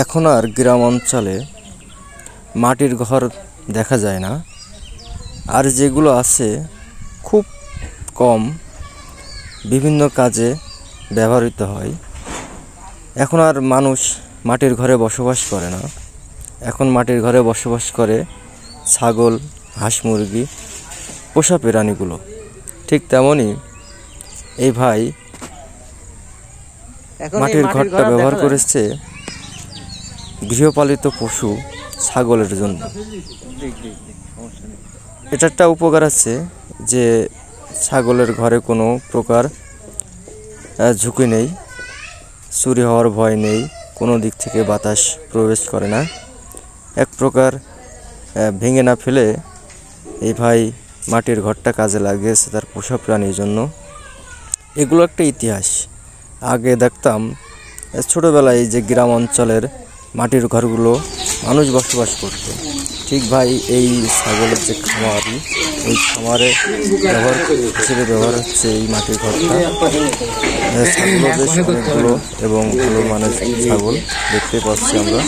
এখন আর গ্রাম অঞ্চলে মাটির ঘর দেখা যায় না, আর যেগুলো আছে খুব কম, বিভিন্ন কাজে ব্যবহৃত হয়। এখন আর মানুষ মাটির ঘরে বসবাস করে না, এখন মাটির ঘরে বসবাস করে ছাগল, হাঁস, মুরগি, পোষা প্রাণীগুলো। ঠিক তেমনই এই ভাই মাটির ঘরটা ব্যবহার করেছে গৃহপালিত পশু ছাগলের জন্য। এটা একটা উপকার আছে যে ছাগলের ঘরে কোনো প্রকার ঝুঁকি নেই, চুরি হওয়ার ভয় নেই, কোনো দিক থেকে বাতাস প্রবেশ করে না, এক প্রকার ভেঙে না ফেলে এই ভাই মাটির ঘরটা কাজে লাগিয়েছে তার পোষা প্রাণীর জন্য। এগুলো একটা ইতিহাস। আগে দেখতাম ছোটোবেলায় যে গ্রাম অঞ্চলের মাটির ঘরগুলো মানুষ বসবাস করত। ঠিক ভাই এই ছাগলের যে খামারি, এই খামারে হিসেবে ব্যবহার হচ্ছে এই মাটির ঘরটা। ছাগলও বেশ অনেকগুলো এবং ভালো মানের ছাগল দেখতে পাচ্ছি আমরা।